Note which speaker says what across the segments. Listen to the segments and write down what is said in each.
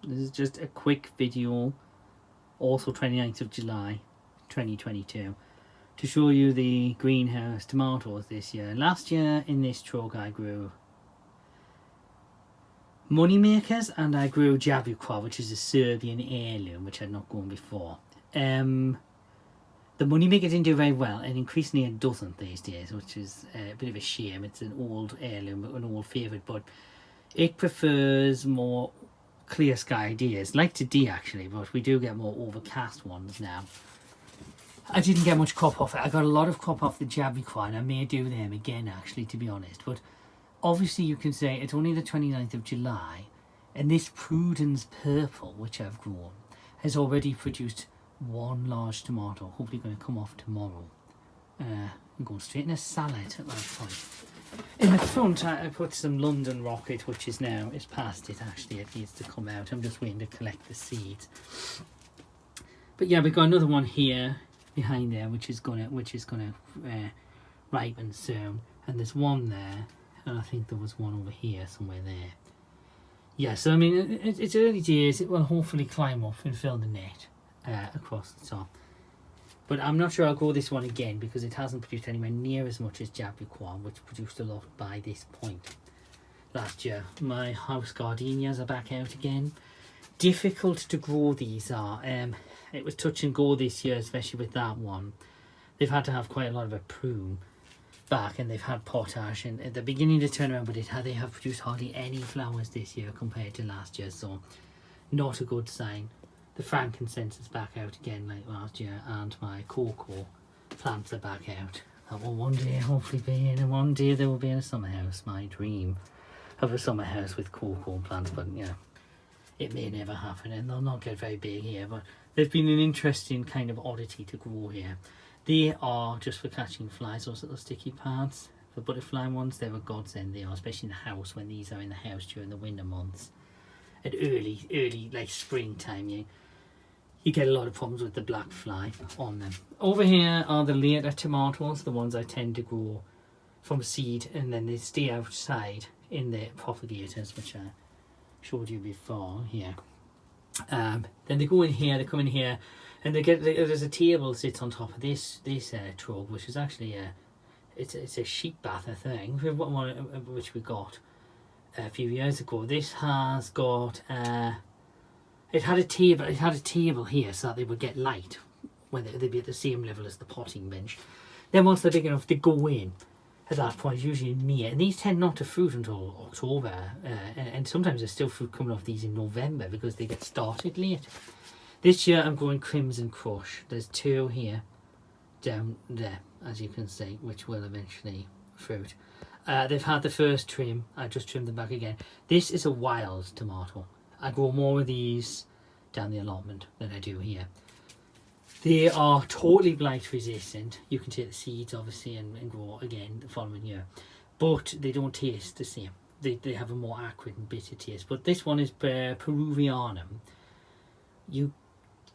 Speaker 1: This is just a quick video, also 29th of July 2022, to show you the greenhouse tomatoes this year. Last year in this truck I grew moneymakers and I grew Jabuqua, which is a Serbian heirloom which I'd not grown before. The moneymaker didn't do very well, and increasingly it doesn't these days, which is a bit of a shame. It's an old heirloom, an old favourite, but it prefers more clear sky days, like today actually, but we do get more overcast ones now. I didn't get much crop off it. I got a lot of crop off the Jabuqua, and I may do them again actually, to be honest. But obviously you can say it's only the 29th of July, and this Prudence Purple, which I've grown, has already produced one large tomato, hopefully going to come off tomorrow. I'm going straight in a salad at that point. In the front I put some London Rocket, which is now, it's past it actually, it needs to come out. I'm just waiting to collect the seeds. But yeah, we've got another one here behind there which is gonna ripen soon, and there's one there, and I think there was one over here somewhere there. Yeah, so I mean it's early days. It will hopefully climb up and fill the net across the top, but I'm not sure I'll grow this one again because it hasn't produced anywhere near as much as Jabuqua, which produced a lot by this point last year. My house gardenias are back out again. Difficult to grow these are. It was touch and go this year, especially with that one. They've had to have quite a lot of a prune back, and they've had potash, and at the beginning to turn around, but they have produced hardly any flowers this year compared to last year, so not a good sign. The frankincense is back out again like last year, and my cocoa plants are back out. That will one day hopefully be in, and one day there will be in a summer house. My dream of a summer house with cocoa plants, but yeah, it may never happen, and they'll not get very big here. But they've been an interesting kind of oddity to grow here. They are just for catching flies, those little sticky parts. The butterfly ones, they're a godsend. They are, especially in the house, when these are in the house during the winter months. At early like springtime, you get a lot of problems with the black fly on them. Over here are the later tomatoes, the ones I tend to grow from seed, and then they stay outside in the propagators, which I showed you before here. Then they go in here, they come in here, and there's a table sits on top of this truck, which is actually it's a sheep bath, I think, which we got a few years ago. This has got it had a table here so that they would get light when they'd be at the same level as the potting bench. Then once they're big enough, they go in at that point, usually in May, and these tend not to fruit until October, and sometimes there's still fruit coming off these in November because they get started late. This year I'm growing Crimson Crush. There's two here down there, as you can see, which will eventually fruit. They've had the first trim. I just trimmed them back again. This is a wild tomato. I grow more of these down the allotment than I do here. They are totally blight resistant. You can take the seeds obviously and grow again the following year, but they don't taste the same. They have a more acrid and bitter taste. But this one is Peruvianum. You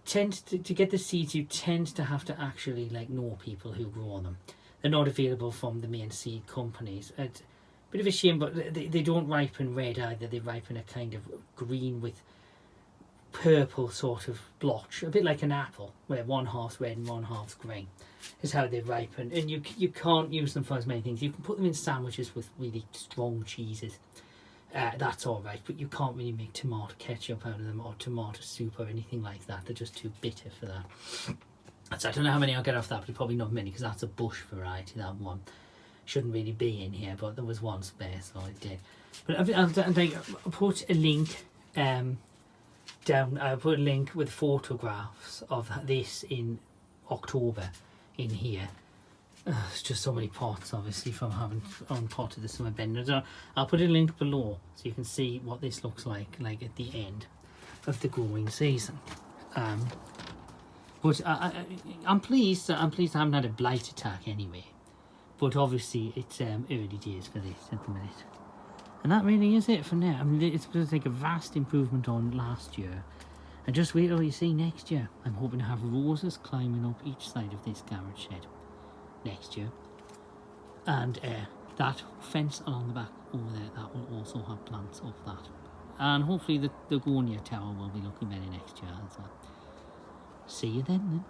Speaker 1: tend to get the seeds, you tend to have to actually know people who grow them. They're not available from the main seed companies. It's a bit of a shame, but they don't ripen red either. They ripen a kind of green with purple sort of blotch, a bit like an apple, where one half's red and one half's green is how they ripen. And you can't use them for as many things. You can put them in sandwiches with really strong cheeses, that's all right, but you can't really make tomato ketchup out of them or tomato soup or anything like that. They're just too bitter for that. So I don't know how many I'll get off that, but probably not many, because that's a bush variety. That one shouldn't really be in here, but there was one spare, so I did. But I'll put a link down. I'll put a link with photographs of this in October in here. There's just so many pots, obviously, from having unpotted the summer bin. I'll put a link below so you can see what this looks like at the end of the growing season. But I'm pleased. I'm pleased I haven't had a blight attack anyway. But obviously it's early days for this at the minute. And that really is it for now. I mean, it's going to take a vast improvement on last year. And just wait till you see next year. I'm hoping to have roses climbing up each side of this garage shed next year. And that fence along the back over there, that will also have plants of that and hopefully the Gardenia tower will be looking better next year as well. See you then.